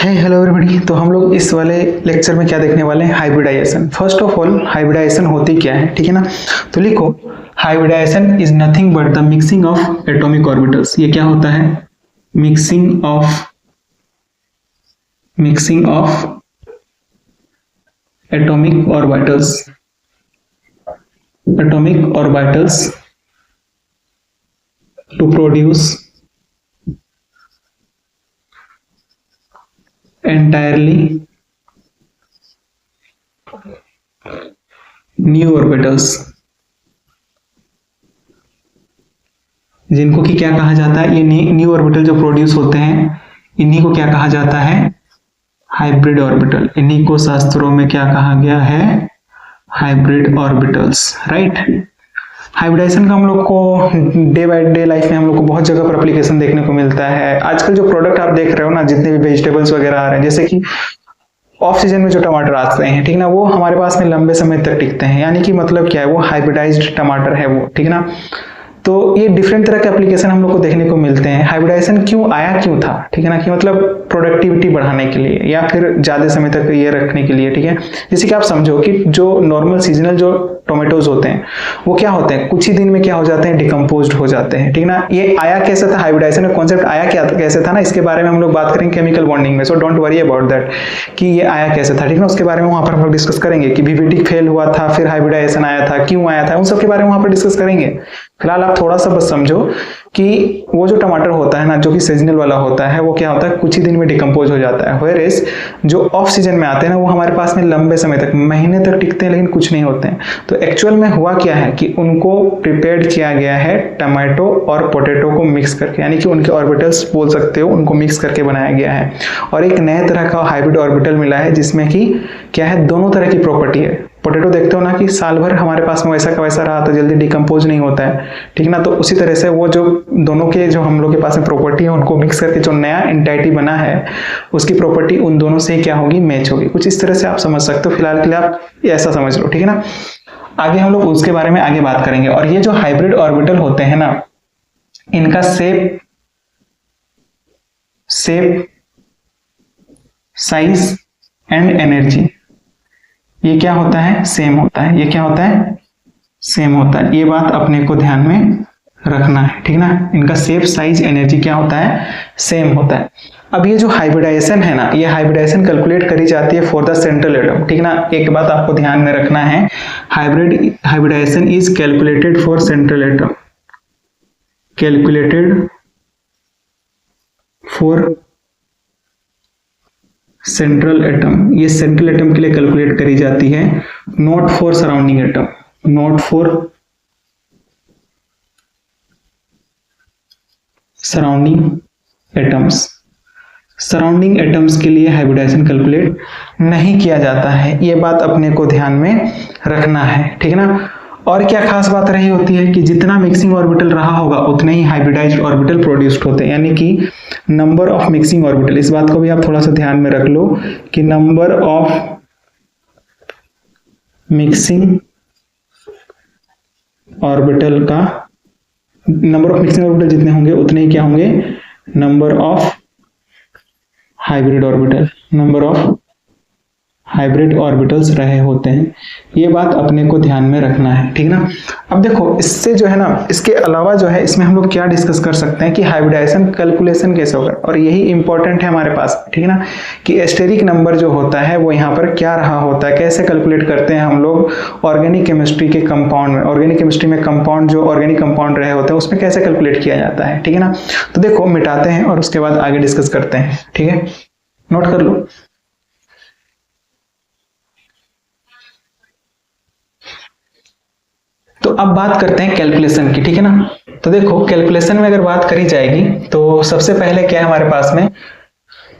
है hello everybody. तो हम लोग इस वाले लेक्चर में क्या देखने वाले हैं, hybridisation. First of all hybridisation होती क्या है, ठीक है ना। तो लिखो, hybridisation is nothing but the mixing of atomic orbitals. ये क्या होता है, mixing of atomic orbitals to produce entirely new orbitals, जिनको कि क्या कहा जाता है, ये न्यू ऑर्बिटल जो प्रोड्यूस होते हैं इन्हीं को क्या कहा जाता है, हाइब्रिड ऑर्बिटल। इन्हीं को शास्त्रों में क्या कहा गया है, हाइब्रिड ऑर्बिटल्स, राइट। हाइब्रिडाइजेशन का हम लोग को डे बाय डे लाइफ में हम लोग को बहुत जगह पर एप्लीकेशन देखने को मिलता है। आजकल जो प्रोडक्ट आप देख रहे हो ना, जितने भी वेजिटेबल्स वगैरह आ रहे हैं, जैसे कि ऑफ सीजन में जो टमाटर आते हैं, ठीक ना, वो हमारे पास में लंबे समय तक टिकते हैं। यानी कि मतलब क्या है, वो हाइब्रिडाइज्ड टमाटर है वो, ठीक ना। तो ये डिफरेंट तरह के एप्लीकेशन हम लोग को देखने को मिलते हैं। हाइब्रिडाइजेशन क्यों आया, क्यों था, ठीक है ना, कि मतलब प्रोडक्टिविटी बढ़ाने के लिए या फिर ज्यादा समय तक ये रखने के लिए, ठीक है। जैसे कि आप समझो कि जो नॉर्मल सीजनल जो टोमेटोज होते हैं वो क्या होते हैं, कुछ ही दिन में क्या हो जाते हैं, डिकम्पोज्ड हो जाते हैं, ठीक ना। ये आया कैसे था, हाइब्रिडाइजेशन का कॉन्सेप्ट आया क्या कैसे था ना, इसके बारे में हम लोग बात करेंगे केमिकल बॉन्डिंग में। So don't worry about that कि ये आया कैसे था, ठीक ना। उसके बारे में वहां पर हम लोग डिस्कस करेंगे कि बीबीटी फेल हुआ था, फिर हाइब्रिडाइजेशन आया था, क्यों आया था, उन सब के बारे में वहां पर डिस्कस करेंगे। फिलहाल आप थोड़ा सा बस समझो कि वो जो टमाटर होता है ना, जो कि सीजनल वाला होता है, वो क्या होता है, कुछ ही दिन में डिकम्पोज हो जाता है। व्हेयरएज जो ऑफ सीजन में आते हैं ना, वो हमारे पास में लंबे समय तक, महीने तक टिकते हैं, लेकिन कुछ नहीं होते हैं। तो एक्चुअल में हुआ क्या है कि उनको प्रिपेयर्ड किया गया है टमाटो और पोटैटो को मिक्स करके, यानी कि उनके ऑर्बिटल्स बोल सकते हो, उनको मिक्स करके बनाया गया है। और एक नए तरह का हाइब्रिड ऑर्बिटल मिला है, जिसमें कि क्या है, दोनों तरह की प्रॉपर्टी है। पोटैटो देखते हो ना कि साल भर हमारे पास में वैसा का वैसा रहा, तो जल्दी डिकम्पोज नहीं होता है, ठीक ना। तो उसी तरह से वो जो दोनों के जो हम लोग के पास में प्रॉपर्टी है, उनको मिक्स करके जो नया एंटाइटी बना है, उसकी प्रॉपर्टी उन दोनों से क्या होगी, मैच होगी। कुछ इस तरह से आप समझ सकते हो। फिलहाल के लिए आप ऐसा समझ लो, ठीक है ना। आगे हम लोग उसके बारे में आगे बात करेंगे। और ये जो हाइब्रिड ऑर्बिटल होते हैं ना, इनका शेप, साइज एंड एनर्जी, ये क्या होता है, सेम होता है। ये क्या होता है, सेम होता है। ये बात अपने को ध्यान में रखना है, ठीक ना। इनका शेप, साइज, एनर्जी क्या होता है, सेम होता है। अब ये जो हाइब्रिडाइजेशन है ना, ये हाइब्रिडाइजेशन कैलकुलेट करी जाती है फॉर द सेंट्रल एटम, ठीक ना। एक बात आपको ध्यान में रखना है, hybridisation is calculated for central atom, calculated for central atom. ये सेंट्रल एटम के लिए कैलकुलेट करी जाती है, not for surrounding atom, not for surrounding atoms. Surrounding atoms के लिए हाइब्रिडाइजेशन कैलकुलेट नहीं किया जाता है। ये बात अपने को ध्यान में रखना है, ठीक है ना। और क्या खास बात रही होती है कि जितना मिक्सिंग ऑर्बिटल रहा होगा उतने ही हाइब्रिडाइज्ड ऑर्बिटल प्रोड्यूस्ड होते हैं, यानी कि नंबर ऑफ मिक्सिंग ऑर्बिटल। इस बात को भी आप थोड़ा सा ध्यान में रख लो कि नंबर ऑफ मिक्सिंग ऑर्बिटल जितने होंगे उतने ही क्या होंगे, नंबर ऑफ हाइब्रिड ऑर्बिटल्स रहे होते हैं। ये बात अपने को ध्यान में रखना है, ठीक ना। अब देखो, इससे जो है ना, इसके अलावा जो है, इसमें हम लोग क्या डिस्कस कर सकते हैं कि हाइब्रिडाइजेशन कैलकुलेशन कैसे होगा। और यही इंपॉर्टेंट है हमारे पास, ठीक है ना, कि एस्टेरिक नंबर जो होता है वो यहाँ पर क्या रहा होता है, कैसे कैलकुलेट करते हैं हम लोग ऑर्गेनिक केमिस्ट्री के कंपाउंड में। ऑर्गेनिक केमिस्ट्री में कंपाउंड, जो ऑर्गेनिक कंपाउंड रहे होते हैं, उसमें कैसे कैलकुलेट किया जाता है, ठीक है ना। तो देखो, मिटाते हैं और उसके बाद आगे डिस्कस करते हैं, ठीक है, नोट कर लो। तो अब बात करते हैं कैलकुलेशन की, ठीक है ना। तो देखो, कैलकुलेशन में अगर बात करी जाएगी तो सबसे पहले क्या है हमारे पास में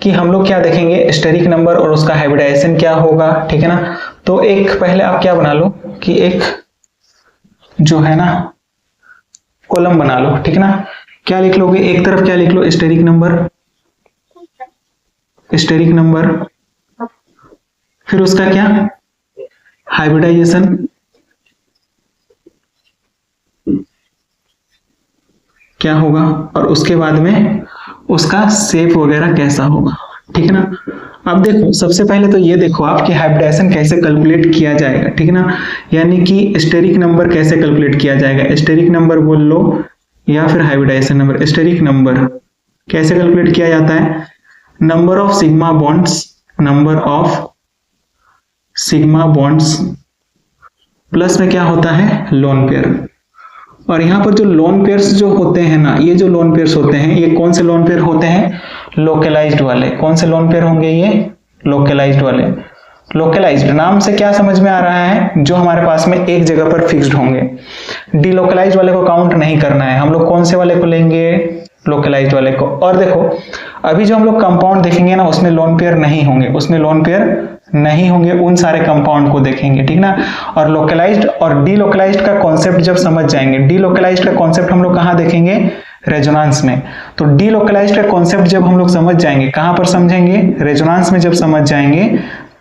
कि हम लोग क्या देखेंगे, एस्टेरिक नंबर और उसका हाइब्रिडाइजेशन क्या होगा, ठीक है ना। तो एक पहले आप क्या बना लो कि एक जो है ना कॉलम बना लो, ठीक है ना। क्या लिख लोगे, एक तरफ क्या लिख लो, एस्टेरिक नंबर, फिर उसका क्या, हाइब्रिडाइजेशन, क्या होगा, और उसके बाद में उसका शेप वगैरह कैसा होगा, ठीक है ना। अब देखो सबसे पहले तो ये देखो आप कि हाइब्रिडाइजेशन कैसे कैलकुलेट किया जाएगा, ठीक है ना, यानी कि स्टेरिक नंबर कैसे कैलकुलेट किया जाएगा, स्टेरिक नंबर बोल लो या फिर हाइब्रिडाइजेशन नंबर। स्टेरिक नंबर कैसे कैलकुलेट किया जाता है, number of sigma bonds plus में क्या होता है लोन पेयर। और यहाँ पर जो लोन पेयर्स जो होते हैं ना, ये जो लोन पेयर्स होते हैं ये कौन से लोन पेयर होते हैं, लोकलाइज्ड वाले। कौन से लोन पेयर होंगे ये, लोकलाइज्ड वाले। लोकलाइज्ड नाम से क्या समझ में आ रहा है, जो हमारे पास में एक जगह पर फिक्स्ड होंगे। डीलोकलाइज्ड वाले को काउंट नहीं करना है, हम लोग कौन से वाले को लेंगे, लोकलाइज्ड वाले को। और देखो अभी जो हम लोग कंपाउंड देखेंगे ना उसमें लोन पेयर नहीं होंगे, उन सारे कंपाउंड को देखेंगे, ठीक ना। और लोकलाइज्ड और डीलोकलाइज्ड का कॉन्सेप्ट जब समझ जाएंगे, डीलोकलाइज्ड का कॉन्सेप्ट हम लोग कहाँ देखेंगे, रेजोनेंस में। तो डीलोकलाइज्ड का कॉन्सेप्ट जब हम लोग समझ जाएंगे, कहां पर समझेंगे, रेजोनेंस में जब समझ जाएंगे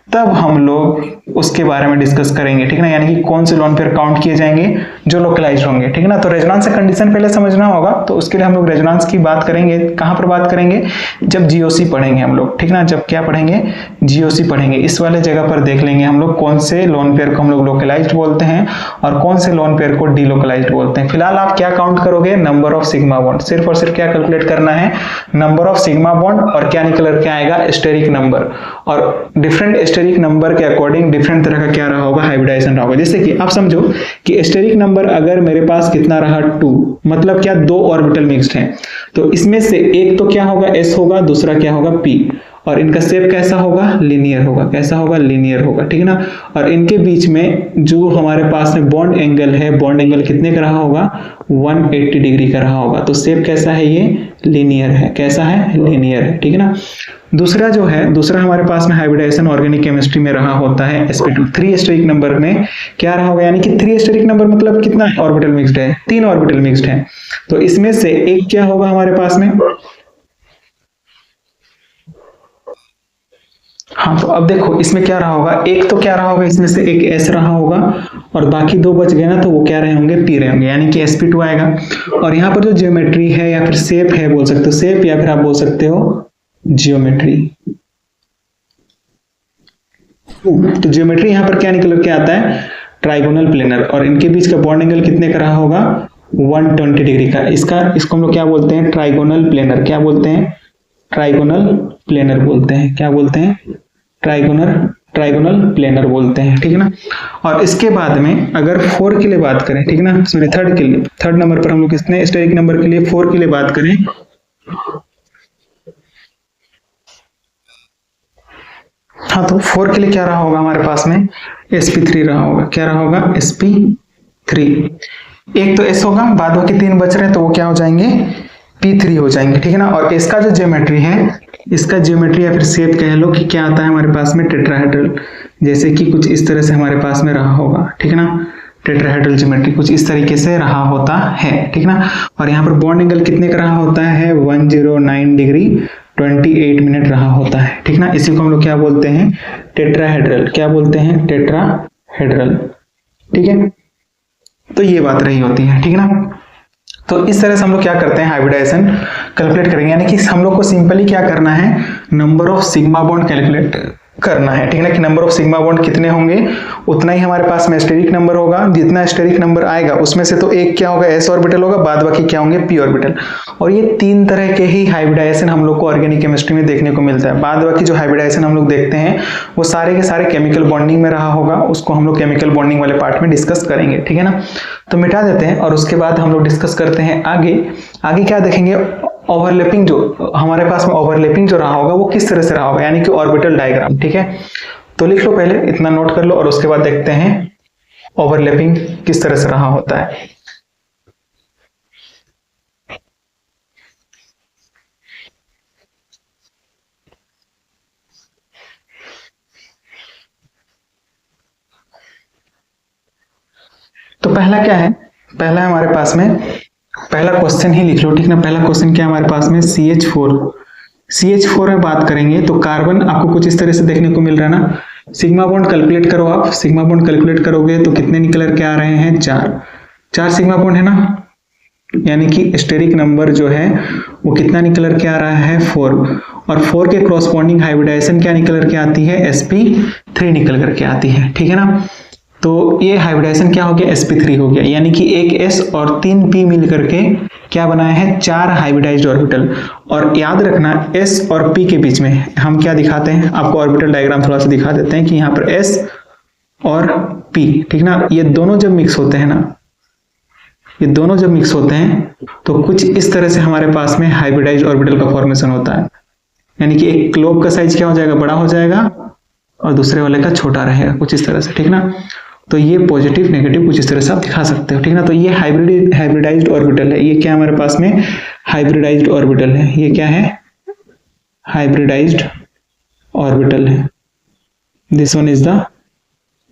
तब हम लोग उसके बारे में डिस्कस करेंगे, ठीक ना। यानी कि कौन से लोन पेयर काउंट किए जाएंगे जो लोकलाइज्ड होंगे, ठीक है ना। तो रेजोनेंस का कंडीशन पहले समझना होगा, तो उसके लिए हम लोग रेजोनेंस की बात करेंगे। कहां पर बात करेंगे, जब जीओसी पढ़ेंगे हम लोग, ठीक ना। जब क्या पढ़ेंगे, जीओसी पढ़ेंगे, इस वाले जगह पर देख लेंगे हम लोग कौन से लोन पेयर को हम लोग लोकलाइज्ड बोलते हैं और कौन से लोन पेयर को डीलोकलाइज्ड बोलते हैं। फिलहाल आप क्या काउंट करोगे, नंबर ऑफ सिग्मा बॉन्ड, सिर्फ और सिर्फ क्या कैलकुलेट करना है, नंबर ऑफ सिग्मा बॉन्ड, और क्या निकल के आएगा, स्टेरिक नंबर। और डिफरेंट स्टेरिक नंबर के अकॉर्डिंग डिफरेंट तरह का क्या रहा होगा, हाइब्रिडाइजेशन रहा होगा। जैसे कि आप समझो कि स्टेरिक नंबर अगर मेरे पास कितना रहा 2, मतलब क्या, 2 ऑर्बिटल मिक्स्ड हैं, तो इसमें से एक तो क्या होगा, s होगा, दूसरा क्या होगा, p, और इनका शेप कैसा होगा, लीनियर होगा। कैसा होगा, लीनियर होगा, ठीक है ना। और इनके बीच में जो हमारे पास में बॉन्ड एंगल है, बॉन्ड एंगल कितने का रहा होगा, 180 डिग्री का रहा होगा। तो शेप कैसा है, ये लीनियर है। कैसा है, लीनियर है, ठीक है ना। दूसरा जो है, दूसरा हमारे पास में हाइब्रिडाइजेशन ऑर्गेनिक केमिस्ट्री में रहा होता है sp2। 3 स्टेरिक नंबर में क्या रहा होगा, यानी कि 3 स्टेरिक नंबर मतलब कितना ऑर्बिटल मिक्स्ड है, 3 ऑर्बिटल मिक्स्ड है। तो इसमें से एक क्या होगा हमारे पास में, हाँ, तो अब देखो इसमें क्या रहा होगा, एक तो क्या रहा होगा, इसमें से एक s रहा होगा और बाकी 2 बच गए ना, तो वो क्या रहे होंगे, p रहे होंगे, यानी कि sp2 आएगा। और यहाँ पर जो ज्योमेट्री है या फिर शेप है, बोल सकते हो शेप या फिर आप बोल सकते हो जियोमेट्री। तो जियोमेट्री यहाँ पर क्या निकल के आता है, ट्राइगोनल प्लेनर। और इनके बीच का बॉन्ड एंगल कितने का रहा होगा, 120 डिग्री का। इसको हम लोग क्या बोलते हैं, ट्राइगोनल प्लेनर। क्या बोलते हैं, ट्राइगोनल प्लेनर बोलते हैं। क्या बोलते हैं, ट्राइगोनल प्लेनर बोलते हैं, ठीक है ना। और इसके बाद में अगर 4 के लिए बात करें, ठीक है ना, सॉरी थर्ड के लिए, थर्ड नंबर पर हम लोग कितने स्टेरिक नंबर के लिए, 4 के लिए बात करें, हाँ, तो 4 के लिए क्या रहा होगा हमारे पास में, sp3 रहा होगा। क्या रहा होगा, sp3। एक तो s होगा, बाद बाकी 3 बच रहे हैं, तो वो क्या हो जाएंगे, p3 हो जाएंगे, ठीक है ना। और इसका जो ज्योमेट्री है, इसका ज्योमेट्री या फिर शेप कह लो कि क्या आता है हमारे पास में, टेट्राहेड्रल। जैसे कि कुछ इस तरह से हमारे पास में रहा होगा, ठीक है ना। टेट्राहेड्रल ज्योमेट्री कुछ इस तरीके से रहा होता है, ठीक है ना। और यहाँ पर बॉन्ड एंगल कितने का रहा होता है, 109 डिग्री 28 मिनट रहा होता है, ठीक ना। इसी को हम लोग क्या बोलते हैं, टेट्राहेड्रल। क्या बोलते हैं, टेट्राहेड्रल, ठीक है। तो ये बात रही होती है, ठीक है ना। तो इस तरह से हम लोग क्या करते हैं, हाइब्रिडाइजेशन कैलकुलेट करेंगे। यानी कि हम लोग को सिंपली क्या करना है, number of sigma bond calculate करना है, ठीक है ना। कि नंबर ऑफ सिग्मा बॉन्ड कितने होंगे, उतना ही हमारे पास में स्टेरिक नंबर होगा। जितना स्टेरिक नंबर आएगा उसमें से तो एक क्या होगा, s ऑर्बिटल होगा, बाद बाकी क्या होंगे, p ऑर्बिटल। और ये 3 तरह के ही हाइब्रिडाइजेशन हम लोग को ऑर्गेनिक केमिस्ट्री में देखने को मिलता है। बाद बाकी जो हाइब्रिडाइजेशन हम लोग देखते हैं वो सारे के सारे केमिकल बॉन्डिंग में रहा होगा, उसको हम लोग केमिकल बॉन्डिंग वाले पार्ट में डिस्कस करेंगे, ठीक है ना। तो मिटा देते हैं और उसके बाद हम लोग डिस्कस करते हैं आगे क्या देखेंगे, ओवरलैपिंग। जो हमारे पास में ओवरलैपिंग जो रहा होगा वो किस तरह से रहा होगा, यानी कि ऑर्बिटल डायग्राम, ठीक है। तो लिख लो पहले, इतना नोट कर लो और उसके बाद देखते हैं ओवरलैपिंग किस तरह से रहा होता है। तो पहला क्या है, पहला हमारे पास में पहला क्वेश्चन ही लिख लो, ठीक ना। पहला क्वेश्चन क्या हमारे पास में, CH4 में बात करेंगे तो कार्बन आपको कुछ इस तरह से देखने को मिल रहा है ना। सिग्मा बॉन्ड कैलकुलेट करो आप, सिग्मा बॉन्ड कैलकुलेट करोगे तो कितने निकल के आ रहे हैं, 4 सिग्मा बॉन्ड है ना। यानी कि स्टेरिक नंबर जो है वो कितना निकल के आ रहा है 4, और 4 के क्रॉसपॉन्डिंग हाइब्रिडाइजेशन क्या निकल करके आती है sp3 निकल करके आती है, ठीक है ना। तो ये हाइब्रिडाइजेशन क्या हो गया sp3 हो गया, यानी कि एक s और 3 p मिल करके क्या बनाया है 4 हाइब्रिडाइज्ड ऑर्बिटल। और याद रखना s और p के बीच में हम क्या दिखाते हैं, आपको ऑर्बिटल डायग्राम थोड़ा सा दिखा देते हैं कि यहाँ पर s और p, ठीक ना, ये दोनों जब मिक्स होते हैं ना, ये दोनों जब मिक्स होते हैं तो कुछ इस तरह से हमारे पास में हाइब्रिडाइज्ड ऑर्बिटल का फॉर्मेशन होता है। यानी कि एक ग्लोब का साइज क्या हो जाएगा, बड़ा हो जाएगा, और दूसरे वाले का छोटा रहेगा, कुछ इस तरह से, ठीक ना। तो ये पॉजिटिव नेगेटिव कुछ इस तरह से आप दिखा सकते हो, ठीक ना। तो ये हाइब्रिडाइज्ड ऑर्बिटल है, ये क्या हमारे पास में हाइब्रिडाइज्ड ऑर्बिटल है, ये क्या है हाइब्रिडाइज्ड ऑर्बिटल है, this one is the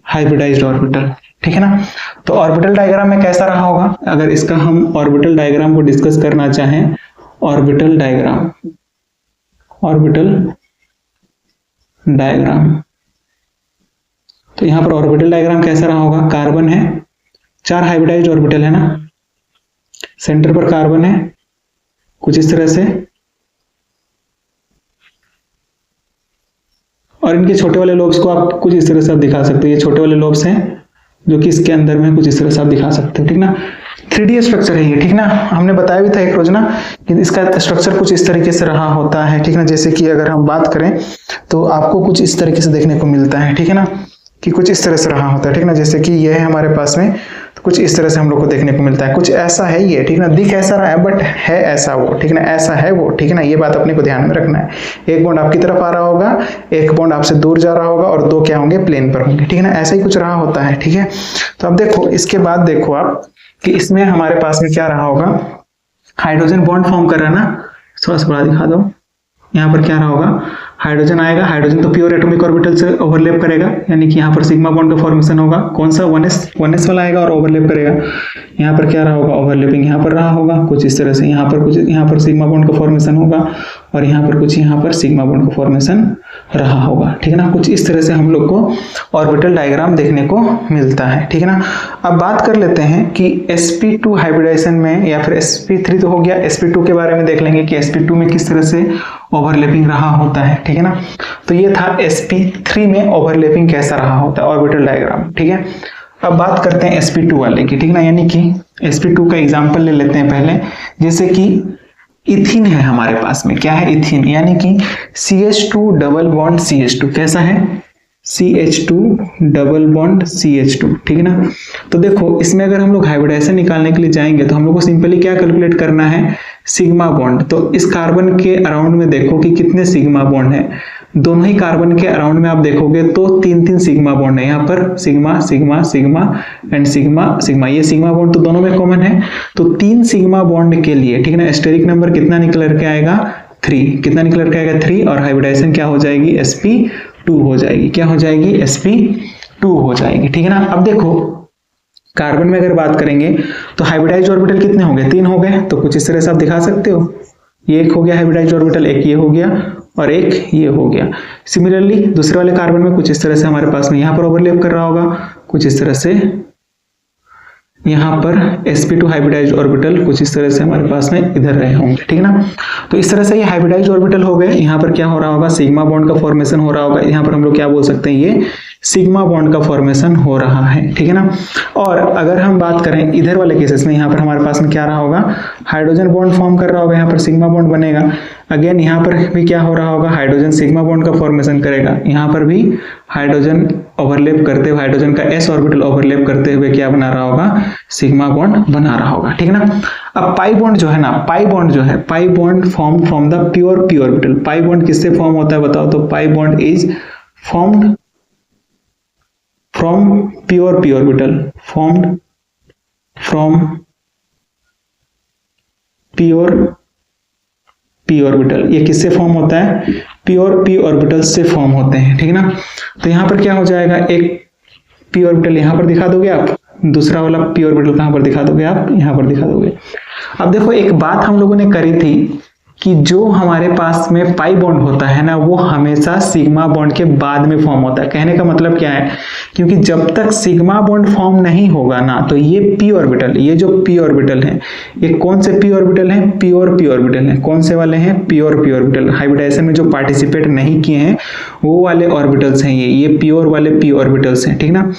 hybridised orbital, ठीक है ना। तो ऑर्बिटल डायग्राम में कैसा रहा होगा, अगर इसका हम ऑर्बिटल डायग्राम को डिस्कस करना चाहें, ऑर्बिटल डायग्राम तो यहां पर ऑर्बिटल डायग्राम कैसा रहा होगा, कार्बन है, 4 हाइब्रिडाइज्ड ऑर्बिटल है ना, सेंटर पर कार्बन है कुछ इस तरह से, और इनके छोटे वाले लोब्स को आप कुछ इस तरह से आप दिखा सकते हो, ये छोटे वाले लोब्स हैं जो कि इसके अंदर में कुछ इस तरह से आप दिखा सकते हो, ठीक ना। 3D स्ट्रक्चर है ये, ठीक ना, हमने बताया भी था एक रोज ना कि इसका स्ट्रक्चर कुछ इस तरीके से रहा होता है, ठीक ना। जैसे कि अगर हम बात करें तो आपको कुछ इस तरीके से देखने को मिलता है, ठीक है ना, कि कुछ इस तरह से रहा होता है, ठीक ना। जैसे कि ये है हमारे पास में, तो कुछ इस तरह से हम लोग को देखने को मिलता है, कुछ ऐसा है ये, ठीक ना, दिख ऐसा रहा है बट है ऐसा वो, ठीक ना, ऐसा है वो, ठीक ना। ये बात अपने को ध्यान में रखना है, एक बॉन्ड आपकी तरफ आ रहा होगा, एक बॉन्ड आपसे दूर जा रहा होगा, और 2 क्या होंगे प्लेन पर होंगे, ठीक है ना, ऐसा ही कुछ रहा होता है, ठीक है। तो अब देखो इसके बाद देखो आप कि इसमें हमारे पास में क्या रहा होगा, हाइड्रोजन बॉन्ड फॉर्म कर रहा है ना, थोड़ा सा बड़ा दिखा दो, यहाँ पर क्या रहा होगा, हाइड्रोजन आएगा, हाइड्रोजन तो प्योर एटॉमिक ऑर्बिटल से ओवरलैप करेगा, यानी कि यहाँ पर सिग्मा बॉन्ड का फॉर्मेशन होगा, कौन सा 1s वाला आएगा और ओवरलैप करेगा। यहाँ पर क्या रहा होगा, ओवरलैपिंग यहाँ पर रहा होगा कुछ इस तरह से, यहाँ पर कुछ यहाँ पर सिग्मा बॉन्ड का फॉर्मेशन होगा, और यहाँ पर कुछ यहाँ पर सिग्मा बॉन्ड का फॉर्मेशन रहा होगा, ठीक है ना। कुछ इस तरह से हम लोग को ऑर्बिटल डायग्राम देखने को मिलता है, ठीक है ना। अब बात कर लेते हैं कि sp2 हाइब्रिडाइजेशन में, या फिर sp3 तो हो गया, sp2 के बारे में देख लेंगे कि sp2 में किस तरह से ओवरलैपिंग रहा होता है, ठीक है ना। तो ये था sp3 में ओवरलैपिंग कैसा रहा होता है, ऑर्बिटल डायग्राम, ठीक है। अब बात करते हैं sp2 वाले की, ठीक ना, यानी कि sp2 का एग्जांपल ले लेते हैं पहले। जैसे कि इथीन है हमारे पास में, क्या है इथीन, यानी कि CH2 डबल बॉन्ड CH2, कैसा है CH2 डबल बॉन्ड CH2, ठीक है ना। तो देखो इसमें अगर हम लोग हाइब्रिडाइजेशन निकालने के लिए जाएंगे तो हम लोग को सिंपली क्या कैलकुलेट करना है, सिग्मा बॉन्ड। तो इस कार्बन के अराउंड में देखो कि कितने सिग्मा बॉन्ड है, दोनों ही कार्बन के अराउंड में आप देखोगे तो 3 सिग्मा बॉन्ड है, यहाँ पर sigma sigma sigma and sigma sigma, ये सिग्मा बॉन्ड तो दोनों में कॉमन है। तो 3 सिग्मा बॉन्ड के लिए, ठीक है ना, स्टेरिक नंबर कितना निकल के आएगा 3, कितना निकल के आएगा 3, और हाइब्रिडाइजेशन क्या हो जाएगी sp2 हो जाएगी, क्या हो जाएगी sp2 हो जाएगी, ठीक है ना। अब देखो कार्बन में अगर बात करेंगे तो हाइब्रिडाइज्ड ऑर्बिटल कितने हो गए, 3 हो गए, तो कुछ इस तरह से आप दिखा सकते हो, ये एक हो गया हाइब्रिडाइज्ड ऑर्बिटल, एक ये हो गया और एक ये हो गया। सिमिलरली दूसरे वाले कार्बन में कुछ इस तरह से हमारे पास में यहाँ पर ओवरलैप कर रहा होगा, कुछ इस तरह से यहाँ पर sp2 हाइब्रिडाइज्ड ऑर्बिटल कुछ इस तरह से हमारे पास में इधर रहे होंगे, ठीक है ना। तो इस तरह से ये हाइब्रिडाइज्ड ऑर्बिटल हो गए, यहाँ पर क्या हो रहा होगा, सिग्मा बॉन्ड का फॉर्मेशन हो रहा होगा, यहाँ पर हम लोग क्या बोल सकते हैं, ये सिग्मा बॉन्ड का फॉर्मेशन हो रहा है, ठीक है ना। और अगर हम बात करें इधर वाले केसेस में, यहाँ पर हमारे पास में क्या रहा होगा, हाइड्रोजन बॉन्ड फॉर्म कर रहा होगा, यहाँ पर सिग्मा बॉन्ड बनेगा, अगेन यहाँ पर भी क्या हो रहा होगा, हाइड्रोजन सिग्मा बॉन्ड का फॉर्मेशन करेगा, यहाँ पर भी हाइड्रोजन ओवरलैप करते हुए, हाइड्रोजन का s ऑर्बिटल ओवरलैप करते हुए क्या बना रहा होगा, सिग्मा बॉन्ड बना रहा होगा, ठीक है ना। अब पाई बॉन्ड जो है ना, पाई बॉन्ड जो है, pi bond form from the pure p orbital. Pi bond किससे फॉर्म होता है बताओ, तो pi bond is formed from pure p orbital, formed from pure p orbital. ये किससे फॉर्म होता है, प्योर p ऑर्बिटल से फॉर्म होते हैं, ठीक है ना। तो यहाँ पर क्या हो जाएगा, एक p ऑर्बिटल यहाँ पर दिखा दोगे आप, दूसरा वाला p ऑर्बिटल कहाँ पर दिखा दोगे आप, यहाँ पर दिखा दोगे। अब देखो एक बात हम लोगों ने करी थी कि जो हमारे पास में पाई बॉन्ड होता है ना, वो हमेशा सिग्मा बॉन्ड के बाद में फॉर्म होता है। कहने का मतलब क्या है, क्योंकि जब तक सिग्मा बॉन्ड फॉर्म नहीं होगा ना, तो ये पी ऑर्बिटल, ये जो पी ऑर्बिटल है, ये कौन से पी ऑर्बिटल है, प्योर पी ऑर्बिटल है। कौन से वाले हैं, प्योर पी ऑर्बिटल। हाइब्रिडाइजेशन में जो पार्टिसिपेट नहीं किए हैं वो वाले ऑर्बिटल्स हैं ये प्योर वाले पी ऑर्बिटल्स हैं, ठीक ना।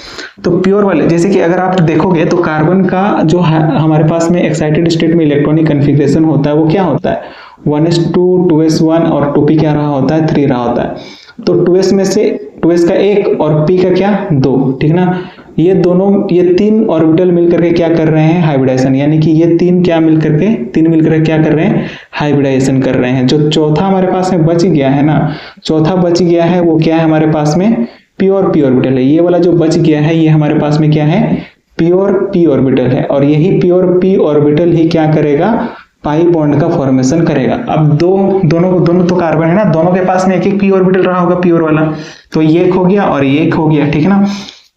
तो प्योर वाले, जैसे कि अगर आप देखोगे तो कार्बन का जो हमारे पास में एक्साइटेड स्टेट में इलेक्ट्रॉनिक कन्फिग्रेशन होता है वो क्या होता है, 1s2, 2s1 और 2p क्या रहा होता है, 3 रहा होता है। तो 2s में से 2s का 1 और p का क्या 2, ठीक ना। ये दोनों, ये 3 ऑर्बिटल मिलकर के क्या कर रहे हैं, हाइब्रिडाइजेशन, यानी कि ये 3 क्या मिलकर के, 3 मिलकर क्या कर रहे हैं, हाइब्रिडाइजेशन कर रहे हैं। जो चौथा हमारे पास में बच गया है ना, चौथा बच गया है वो क्या है हमारे पास में, प्योर पी ऑर्बिटल है। ये वाला जो बच गया है ये हमारे पास में क्या है, प्योर पी ऑर्बिटल है। और यही प्योर पी ऑर्बिटल ही क्या करेगा, पाई बॉन्ड का फॉर्मेशन करेगा। अब दोनों तो कार्बन है ना, दोनों के पास में एक एक पी ऑर्बिटल रहा होगा प्योर वाला, तो ये एक हो गया और ये एक हो गया, ठीक है ना।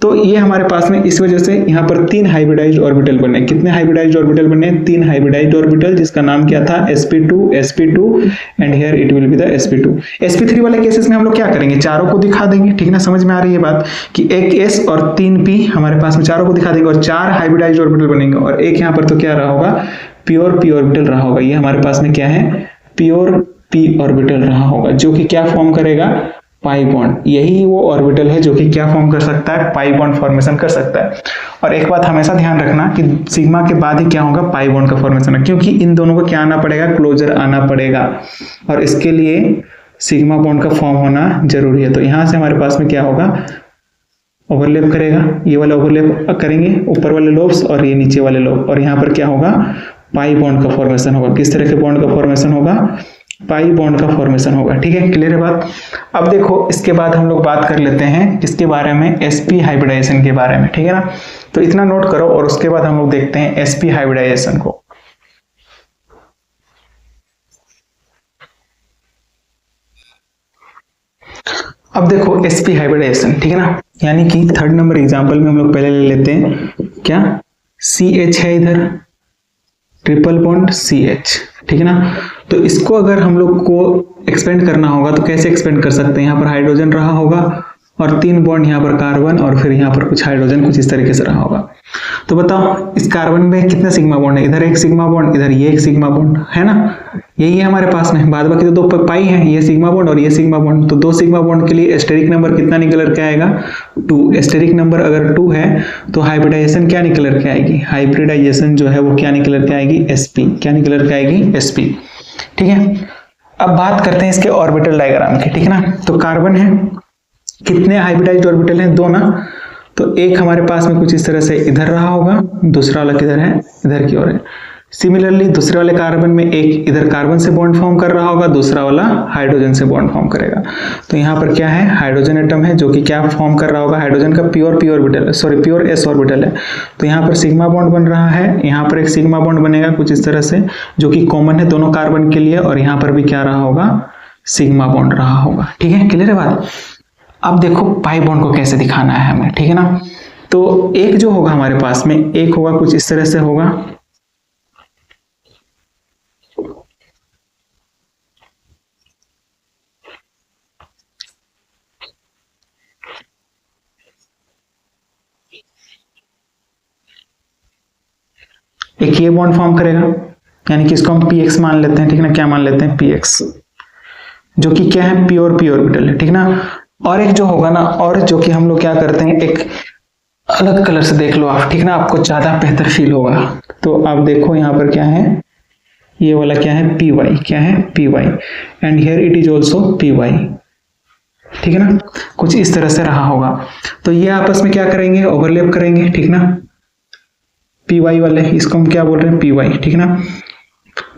तो ये हमारे पास में इस वजह से यहाँ पर 3 हाइब्रिडाइज्ड ऑर्बिटल बने। कितने हाइब्रिडाइज्ड ऑर्बिटल बने, 3 हाइब्रिडाइज्ड ऑर्बिटल, जिसका नाम क्या था, sp2 and here it will be the sp2। sp3 वाले केसेस में हम लोग क्या करेंगे, चारों को दिखा देंगे, ठीक ना। समझ में आ रही है बात, कि एक s और 3 p हमारे पास में चारों को दिखा देंगे और 4 हाइब्रिडाइज्ड ऑर्बिटल बनेंगे और एक यहाँ पर तो क्या रहा होगा, प्योर पी ऑर्बिटल रहा होगा। ये हमारे पास में क्या है, प्योर पी ऑर्बिटल रहा होगा, जो कि क्या फॉर्म करेगा, पाई बॉन्ड। यही वो ऑर्बिटल है जो कि क्या फॉर्म कर सकता है, पाई बॉन्ड फॉर्मेशन कर सकता है। और एक बात हमेशा ध्यान रखना कि सिग्मा के बाद ही क्या होगा, पाई बॉन्ड का फॉर्मेशन है, क्योंकि इन दोनों को क्या आना पड़ेगा, क्लोजर आना पड़ेगा, और इसके लिए सिग्मा बॉन्ड का फॉर्म होना जरूरी है। तो यहां से हमारे पास में क्या होगा, ओवरलैप करेगा, ये वाला ओवरलैप करेंगे ऊपर वाले लोब्स और ये नीचे वाले लोब, और यहाँ पर क्या होगा, पाई बॉन्ड का फॉर्मेशन होगा। किस तरह के बॉन्ड का फॉर्मेशन होगा, पाई बॉन्ड का फॉर्मेशन होगा, ठीक है, क्लियर है बात। अब देखो इसके बाद हम लोग बात कर लेते हैं किसके बारे में, sp हाइब्रिडाइजेशन के बारे में, ठीक है ना। तो इतना नोट करो और उसके बाद हम लोग देखते हैं sp हाइब्रिडाइजेशन को। अब देखो sp हाइब्रिडाइजेशन, ठीक है ना, यानी कि 3rd नंबर एग्जांपल में हम लोग पहले ले लेते हैं क्या, CH है इधर, ट्रिपल बॉन्ड CH, ठीक है ना। तो इसको अगर हम लोग को एक्सपेंड करना होगा तो कैसे एक्सपेंड कर सकते हैं, यहाँ पर हाइड्रोजन रहा होगा और 3 बॉन्ड यहाँ पर कार्बन और फिर यहाँ पर कुछ हाइड्रोजन, कुछ इस तरीके से रहा होगा। तो बताओ इस कार्बन में कितने सिग्मा बॉन्ड है, इधर एक सिग्मा बॉन्ड, इधर ये एक सिग्मा बॉन्ड है ना, यही है हमारे पास में। बाद बाकी तो 2 पाई है, ये सिग्मा बॉन्ड और ये सिग्मा बॉन्ड। तो 2 सिग्मा बॉन्ड के लिए एस्टेरिक नंबर कितना निकल के आएगा, 2। एस्टेरिक नंबर अगर 2 है तो हाइब्रिडाइजेशन क्या निकल के आएगी, हाइब्रिडाइजेशन जो है वो क्या निकल के आएगी, sp, क्या निकल के आएगी, sp, ठीक है। अब बात करते हैं इसके ऑर्बिटल डायग्राम की, ठीक है ना। तो कार्बन है, कितने हाइब्रिडाइज्ड ऑर्बिटल हैं, 2 ना। तो एक हमारे पास में कुछ इस तरह से इधर रहा होगा, दूसरा वाला किधर है, इधर की ओर है। सिमिलरली दूसरे वाले कार्बन में एक इधर कार्बन से बॉन्ड फॉर्म कर रहा होगा, दूसरा वाला हाइड्रोजन से बॉन्ड फॉर्म करेगा। तो यहाँ पर क्या है, हाइड्रोजन एटम है जो कि क्या फॉर्म कर रहा होगा, हाइड्रोजन का pure P orbital, sorry pure s orbital है। तो यहाँ पर सिग्मा बॉन्ड बन रहा है, यहाँ पर एक सिग्मा बॉन्ड बनेगा कुछ इस तरह से, जो कि कॉमन है दोनों कार्बन के लिए, और यहाँ पर भी क्या रहा होगा, सिग्मा बॉन्ड रहा होगा, ठीक है, क्लियर है बात। अब देखो पाई बॉन्ड को कैसे दिखाना है हमें, ठीक है ना। तो एक जो होगा हमारे पास में, एक होगा कुछ इस तरह से होगा, एक ये बॉन्ड फॉर्म करेगा, यानी कि इसको हम px मान लेते हैं, ठीक है ना, क्या मान लेते हैं, px, जो कि क्या है, प्योर पी ऑर्बिटल है, ठीक ना। और एक जो होगा ना, और जो कि हम लोग क्या करते हैं, एक अलग कलर से देख लो आप, ठीक ना, आपको ज्यादा बेहतर फील होगा। तो आप देखो यहाँ पर क्या है, ये वाला क्या है, py, क्या है, py, and here it is also py, ठीक है ना, कुछ इस तरह से रहा होगा। तो ये आपस में क्या करेंगे, ओवरलैप करेंगे, ठीक ना, py वाले, इसको हम क्या बोल रहे हैं, py, ठीक है ना।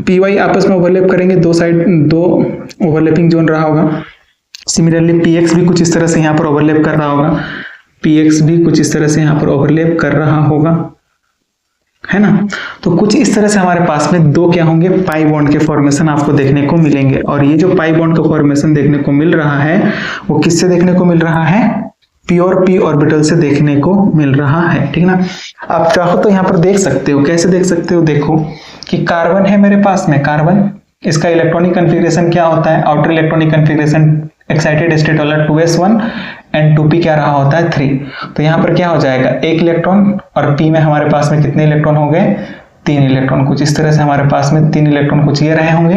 py आपस में ओवरलैप करेंगे, 2 साइड 2 ओवरलैपिंग जोन रहा होगा। सिमिलरली px भी कुछ इस तरह से यहाँ पर ओवरलैप कर रहा होगा, px भी कुछ इस तरह से यहाँ पर ओवरलैप कर रहा होगा, है ना। तो कुछ इस तरह से हमारे पास में 2 क्या होंगे, पाई बॉन्ड के फॉर्मेशन आपको देखने को मिलेंगे। और ये जो पाई बॉन्ड का फॉर्मेशन देखने को मिल रहा है वो किससे देखने को मिल रहा है, प्योर पी ऑर्बिटल से देखने को मिल रहा है, ठीक ना। आप चाहो तो यहाँ पर देख सकते हो, कैसे देख सकते हो, देखो कि कार्बन है मेरे पास में, कार्बन इसका इलेक्ट्रॉनिक कन्फिग्रेशन क्या होता है, outer electronic configuration excited state वाला 2s1 एंड 2p क्या रहा होता है 3। तो यहाँ पर क्या हो जाएगा, एक इलेक्ट्रॉन, और p में हमारे पास में कितने इलेक्ट्रॉन हो गए, 3 इलेक्ट्रॉन। कुछ इस तरह से हमारे पास में 3 इलेक्ट्रॉन कुछ ये रहे होंगे,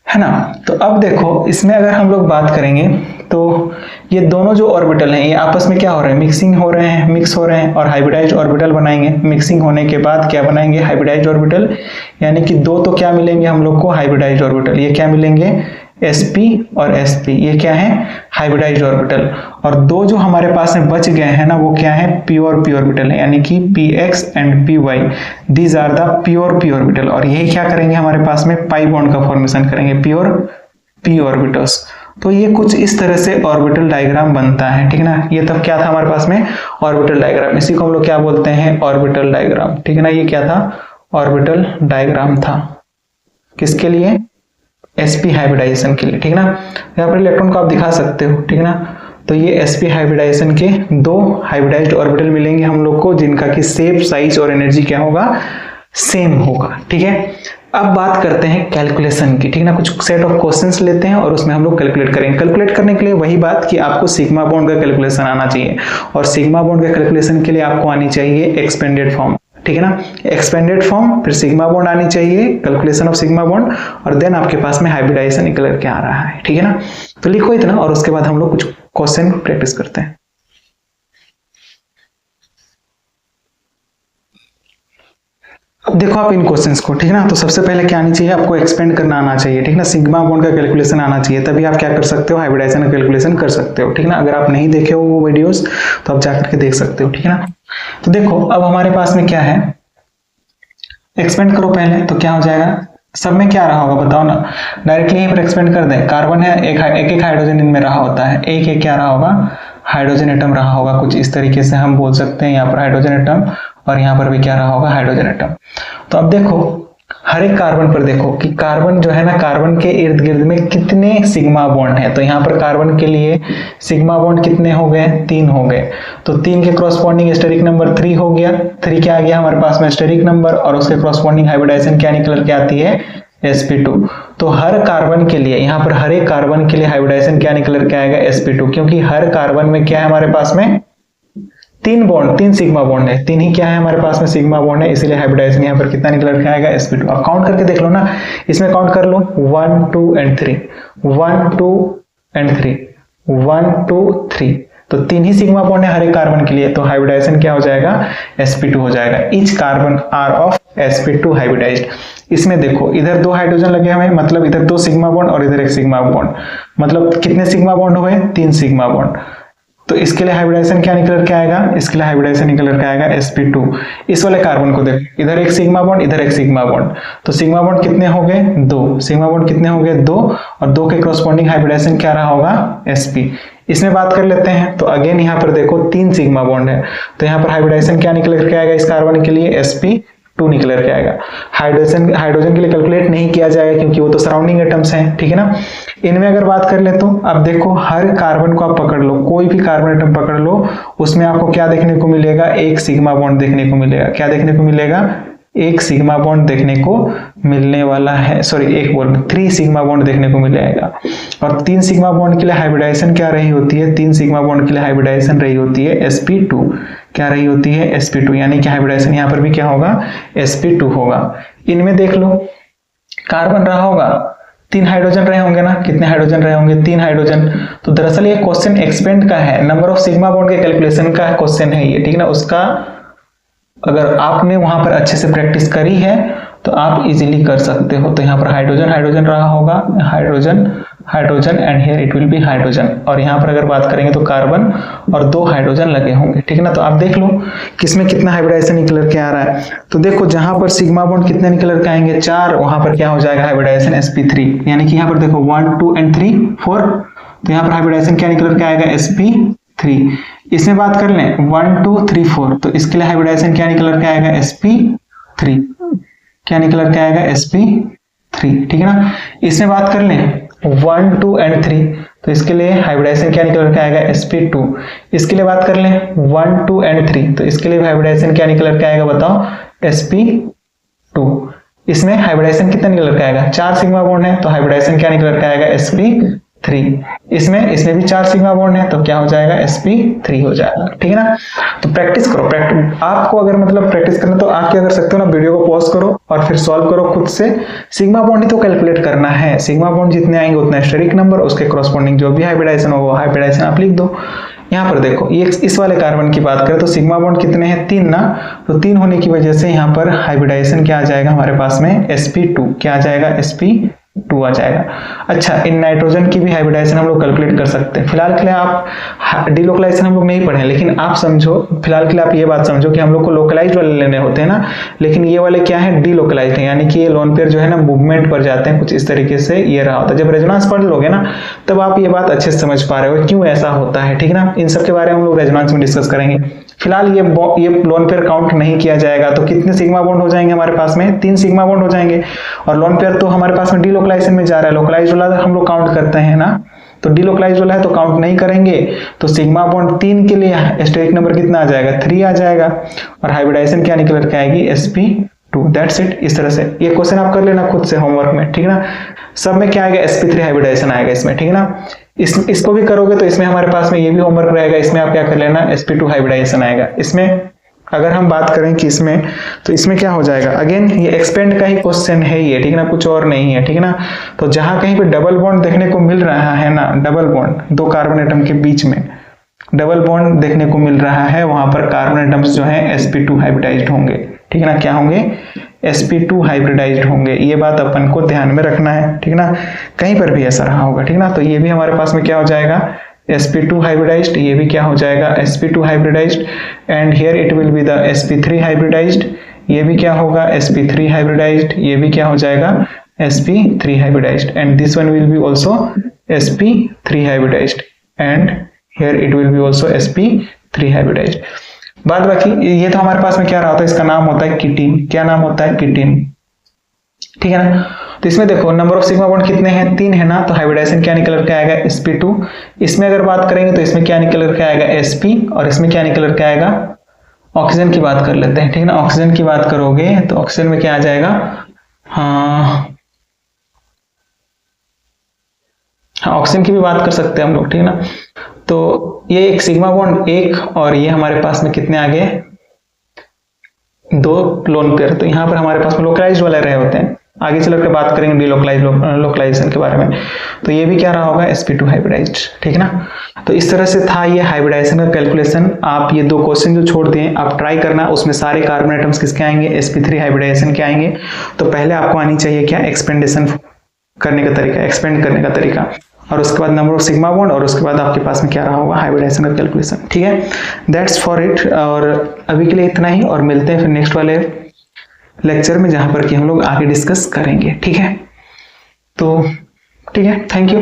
है ना। तो अब देखो इसमें अगर हम लोग बात करेंगे तो ये दोनों जो ऑर्बिटल हैं ये आपस में क्या हो रहे हैं, मिक्स हो रहे हैं और हाइब्रिडाइज्ड ऑर्बिटल बनाएंगे। मिक्सिंग होने के बाद क्या बनाएंगे, हाइब्रिडाइज्ड ऑर्बिटल, यानी कि दो तो क्या मिलेंगे हम लोग को, हाइब्रिडाइज्ड ऑर्बिटल। ये क्या मिलेंगे, sp और sp, ये क्या है, हाइब्रिडाइज्ड ऑर्बिटल। और दो जो हमारे पास में बच गए हैं ना, वो क्या है, p और p ऑर्बिटल है, यानी कि px and py, these are the p और p ऑर्बिटल। और यही क्या करेंगे, हमारे पास में पाई बॉन्ड का फॉर्मेशन करेंगे, p और p ऑर्बिटल्स। तो ये कुछ इस तरह से ऑर्बिटल डायग्राम बनता है, ठीक है ना। ये तब क्या था हमारे पास में, ऑर्बिटल डायग्राम। इसी को हम लोग क्या बोलते हैं, ऑर्बिटल डायग्राम, ठीक है ना। ये क्या था, ऑर्बिटल डायग्राम था, किसके लिए, sp हाइब्रिडाइजेशन के लिए, ठीक है ना। यहाँ पर इलेक्ट्रॉन को आप दिखा सकते हो, ठीक है ना। तो ये sp हाइब्रिडाइजेशन के दो हाइब्रिडाइज्ड ऑर्बिटल मिलेंगे हम लोग को, जिनका कि शेप, साइज और एनर्जी क्या होगा, सेम होगा, ठीक है। अब बात करते हैं कैलकुलेशन की, ठीक है ना। कुछ सेट ऑफ क्वेश्चंस लेते हैं और उसमें हम लोग कैलकुलेट करेंगे। कैलकुलेट करने के लिए वही बात कि आपको सिग्मा बॉन्ड का कैलकुलेशन आना चाहिए, और सिग्मा बॉन्ड के कैलकुलेशन के लिए आपको आनी चाहिए एक्सपेंडेड फॉर्म, ठीक है ना। एक्सपेंडेड फॉर्म, फिर सिग्मा बॉन्ड आनी चाहिए, कैलकुलेशन ऑफ सिग्मा बॉन्ड, और देन आपके पास में हाइब्रिडाइजेशन निकल के आ रहा है, ठीक है ना। तो लिखो इतना और उसके बाद हम लोग कुछ क्वेश्चन प्रैक्टिस करते हैं। अब देखो आप इन क्वेश्चंस को, ठीक है ना। तो सबसे पहले क्या आनी चाहिए, आपको एक्सपेंड करना आना चाहिए, ठीक है ना। सिग्मा बॉन्ड का कैलकुलेशन आना चाहिए, तभी आप क्या कर सकते हो, हाइब्रिडाइजेशन का कैलकुलेशन कर सकते हो, ठीक है ना। अगर आप नहीं देखे हो वो वीडियोस तो आप जाकर के देख सकते हो, ठीक है ना। तो देखो अब हमारे पास में क्या है, एक्सपेंड करो पहले, तो क्या हो जाएगा, सब में क्या रहा होगा बताओ ना, डायरेक्टली यहीं पर एक्सपेंड कर दें। कार्बन है, एक हाइड्रोजन इनमें रहा होता है, एक क्या रहा होगा, हाइड्रोजन एटम रहा होगा। कुछ इस तरीके से हम बोल सकते हैं, यहाँ पर हाइड्रोजन एटम और यहाँ पर भी क्या रहा होगा, हाइड्रोजन एटम। तो अब देखो हर एक कार्बन पर देखो कि कार्बन जो है ना, कार्बन के इर्द गिर्द में कितने सिग्मा बॉन्ड है। तो यहाँ पर कार्बन के लिए सिग्मा बॉन्ड कितने हो गए, 3 हो गए। तो 3 के क्रॉसपोंडिंग स्टेरिक नंबर 3 हो गया। 3 क्या आ गया हमारे पास में, स्टेरिक नंबर, और उसके क्रॉसपोंडिंग हाइब्रिडाइजेशन क्या निकल के आती है, sp2। तो हर कार्बन के लिए, यहाँ पर हर एक कार्बन के लिए हाइब्रिडाइजेशन क्या निकल के आएगा, sp2, क्योंकि हर कार्बन में क्या है हमारे पास में, 3 सिग्मा बॉन्ड है, 3 ही क्या है हमारे पास में, सिग्मा बॉन्ड है, इसीलिए हाइब्रिडाइजेशन यहाँ पर कितना निकल के आएगा, sp2। अब काउंट करके देख लो ना, इसमें काउंट कर लो 1 2 एंड 3, 1 2 एंड 3, 1 2 3। तो 3 ही सिग्मा बॉन्ड है हर एक कार्बन के लिए, तो हाइब्रिडाइजेशन क्या हो जाएगा, sp2 हो जाएगा। Each carbon are of sp2 hybridized. इसमें देखो इधर 2 हाइड्रोजन लगे हमें, मतलब इधर 2 सिग्मा बॉन्ड और इधर 1 सिग्मा बॉन्ड, मतलब कितने सिग्मा बॉन्ड हो गए, 3 सिग्मा बॉन्ड। तो इसके लिए हाइब्रिडाइजेशन क्या निकल के आएगा, इसके लिए हाइब्रिडाइजेशन निकल के आएगा sp2। इस वाले कार्बन को देखो, इधर 1 सिग्मा बॉन्ड, इधर 1 सिग्मा बॉन्ड, तो सिग्मा बॉन्ड कितने हो गए, 2 सिग्मा बॉन्ड कितने हो गए, 2, और 2 के क्रॉसपोंडिंग हाइब्रिडाइजेशन क्या रहा होगा, sp। इसमें बात कर लेते हैं, तो अगेन यहाँ पर देखो 3 सिग्मा बॉन्ड है, तो यहाँ पर हाइब्रिडाइजेशन क्या निकल के आएगा इस कार्बन के लिए, sp2 निकल के आएगा। हाइड्रोजन के लिए कैलकुलेट नहीं किया जाएगा क्योंकि वो तो सराउंडिंग एटम्स हैं, ठीक है ना। इनमें अगर बात कर ले तो अब देखो हर कार्बन को आप पकड़ लो, कोई भी कार्बन एटम पकड़ लो, उसमें आपको क्या देखने को मिलेगा, 1 सिग्मा बॉन्ड देखने को मिलेगा। क्या देखने को मिलेगा, 1 सिग्मा बॉन्ड देखने को मिलने वाला है, सॉरी 3 सिग्मा बॉन्ड देखने को मिलेगा। और 3 सिग्मा बॉन्ड के लिए हाइब्रिडाइजेशन क्या रही होती है, 3 सिग्मा बॉन्ड के लिए हाइब्रिडाइजेशन रही होती है sp2। क्या रही होती है, sp2, यानी कि हाइब्रिडाइजेशन यहाँ पर भी क्या होगा, sp2 होगा। इनमें देख लो कार्बन रहा होगा, 3 हाइड्रोजन रहे होंगे ना, कितने हाइड्रोजन रहे होंगे, 3 हाइड्रोजन। तो दरअसल ये क्वेश्चन एक्सपेंड का है, नंबर ऑफ सिग्मा बॉन्ड के कैलकुलेशन का क्वेश्चन है ये, ठीक है ना। उसका अगर आपने वहां पर अच्छे से प्रैक्टिस करी है तो आप इजीली कर सकते हो। तो यहाँ पर हाइड्रोजन रहा होगा, hydrogen and here it will B hydrogen. और यहाँ पर अगर बात करेंगे तो कार्बन और 2 हाइड्रोजन लगे होंगे, ठीक है ना। तो आप देख लो किसमें कितना हाइब्रिडाइजेशन निकल के आ रहा है। तो देखो जहां पर सिग्मा बॉन्ड कितने निकल के आएंगे, 4, वहां पर क्या हो जाएगा हाइब्रिडाइजेशन sp3, यानी कि यहाँ पर देखो 1 2 एंड 3 4, तो यहाँ पर हाइब्रिडाइजेशन क्या निकल के आएगा, sp3। इसमें बात कर लें 1 2 3 4, तो इसके लिए हाइब्रिडाइजेशन क्या निकल के आएगा, sp3। क्या निकल के आएगा, sp3, ठीक है ना। इसमें बात कर लें 1 2 एंड 3, तो इसके लिए हाइब्रिडाइजेशन क्या निकल के आएगा, sp2। इसके लिए बात कर लें 1 2 एंड 3, तो इसके लिए हाइब्रिडाइजेशन क्या निकल के आएगा बताओ, sp2। इसमें हाइब्रिडाइजेशन कितना निकल कर आएगा, 4 सिग्मा बॉन्ड है तो हाइब्रिडाइजेशन क्या निकल कर आएगा, sp3। इसमें भी 4 सिग्मा बॉन्ड है तो क्या हो जाएगा, sp3 हो जाएगा। ठीक है ना। तो प्रैक्टिस करो, आपको अगर मतलब प्रैक्टिस करना तो आप क्या कर सकते हो ना, वीडियो को पॉज करो और फिर सॉल्व करो खुद से। सिग्मा बॉन्ड ही तो कैलकुलेट करना है, सिग्मा बॉन्ड जितने आएंगे उतना स्टेरिक नंबर, उसके कॉरस्पॉन्डिंग जो भी हाइब्रिडाइजेशन होगा हाइब्रिडाइजेशन आप लिख दो। यहाँ पर देखो ये इस वाले कार्बन की बात करें तो सिग्मा बॉन्ड कितने हैं, 3 ना, तो 3 होने की वजह से यहाँ पर हाइब्रिडाइजेशन क्या आ जाएगा हमारे पास में, sp2। क्या आ जाएगा, sp2 आ जाएगा। अच्छा, इन नाइट्रोजन की भी हाइब्रिडाइजेशन हम लोग कैलकुलेट कर सकते हैं। फिलहाल के लिए आप डीलोकलाइजेशन हम लोग नहीं पढ़े, लेकिन आप समझो फिलहाल के लिए आप ये बात समझो कि हम लोग को लोकलाइज्ड वाले लेने होते हैं ना, लेकिन ये वाले क्या है, डीलोकलाइज्ड है, यानी कि ये लोन पेयर जो है ना मूवमेंट पर जाते हैं, कुछ इस तरीके से ये रहा होता है। जब रेजोनेंस पढ़ लोगे ना तब आप ये बात अच्छे से समझ पा रहे हो क्यों ऐसा होता है। ठीक है ना। इन सब के बारे में हम लोग रेजोनेंस में डिस्कस करेंगे। फिलहाल ये लोन पेयर काउंट नहीं किया जाएगा तो कितने सिग्मा बॉन्ड हो जाएंगे हमारे पास में, 3 सिग्मा बॉन्ड हो जाएंगे। और लोन पेयर तो हमारे पास में डीलोकलाइजेशन में जा रहा है, लोकलाइज्ड वाला हम लोग काउंट करते हैं ना, तो डीलोकलाइज्ड वाला है तो काउंट नहीं करेंगे। तो सिग्मा बॉन्ड 3 के लिए स्टेरिक नंबर कितना आ जाएगा, 3 आ जाएगा। और हाइब्रिडाइजेशन क्या निकल के आएगी, sp2। That's it. इस तरह से ये क्वेश्चन आप कर लेना खुद से होमवर्क में। ठीक है ना। सब में क्या आएगा, sp3 हाइब्रिडाइजेशन आएगा इसमें। ठीक है ना। इसको भी करोगे तो इसमें हमारे पास में ये भी होमवर्क रहेगा, इसमें आप क्या कर लेना, sp2 हाइब्रिडाइजेशन आएगा। इसमें अगर हम बात करें कि इसमें, तो इसमें क्या हो जाएगा, अगेन ये एक्सपेंड का ही क्वेश्चन है ये। ठीक है ना, कुछ और नहीं है। ठीक है ना। तो जहां कहीं पे डबल बॉन्ड देखने को मिल रहा है ना, डबल बॉन्ड 2 कार्बन एटम के बीच में डबल बॉन्ड देखने को मिल रहा है, वहां पर कार्बन एटम्स जो है sp2 हाइब्रिडाइज्ड होंगे। ठीक है ना, क्या होंगे, sp2 हाइब्रिडाइज्ड होंगे। ये बात अपन को ध्यान में रखना है। ठीक है ना, कहीं पर भी ऐसा रहा होगा। ठीक है ना। तो ये भी हमारे पास में क्या हो जाएगा, sp2 हाइब्रिडाइज्ड, ये भी क्या हो जाएगा, sp2 hybridized. And here it will be the sp3 hybridized, ये भी क्या होगा, sp3 हाइब्रिडाइज्ड, ये भी क्या हो जाएगा, sp3 hybridized. And this one will be also sp3 hybridized and here it will be also sp3 hybridized. बाद बाकी ये तो हमारे पास में क्या रहा होता है, इसका नाम होता है कीटीन। क्या नाम होता है, कीटीन। ठीक है ना। तो इसमें देखो नंबर ऑफ सिग्मा बॉन्ड कितने हैं, 3 है ना, तो हाइब्रिडाइजेशन क्या निकल के आएगा, sp2। इसमें अगर बात करेंगे तो इसमें क्या निकल के आएगा, sp। और इसमें क्या निकल के आएगा, ऑक्सीजन की बात कर लेते हैं। ठीक है ना। ऑक्सीजन की बात करोगे तो ऑक्सीजन में क्या आ जाएगा, हाँ ऑक्सीजन की भी बात कर सकते हैं हम लोग। ठीक है ना। तो ये एक सिग्मा बॉन्ड 1 और ये हमारे पास में कितने आ गए, 2 लोन पेयर। तो यहाँ पर हमारे पास में लोकलाइज्ड वाले रहे होते हैं। आगे चल कर बात करेंगे लोकलाइजेशन के बारे में। तो ये भी क्या रहा होगा, sp2 हाइब्रिडाइज्ड। ठीक है ना। तो इस तरह से था ये हाइब्रिडाइजेशन का कैलकुलेशन। आप ये 2 क्वेश्चन जो छोड़ दिए आप ट्राई करना, उसमें सारे कार्बन एटम्स किसके आएंगे, sp3 हाइब्रिडाइजेशन के आएंगे। तो पहले आपको आनी चाहिए क्या, एक्सपेंडेशन करने का तरीका, एक्सपेंड करने का तरीका, और उसके बाद नंबर ऑफ सिग्मा बॉन्ड, और उसके बाद आपके पास में क्या रहा होगा, हाइब्रिडाइजेशन का कैलकुलेशन। ठीक है, दैट्स फॉर इट। और अभी के लिए इतना ही, और मिलते हैं फिर नेक्स्ट वाले लेक्चर में जहां पर कि हम लोग आगे डिस्कस करेंगे। ठीक है, तो ठीक है, थैंक यू।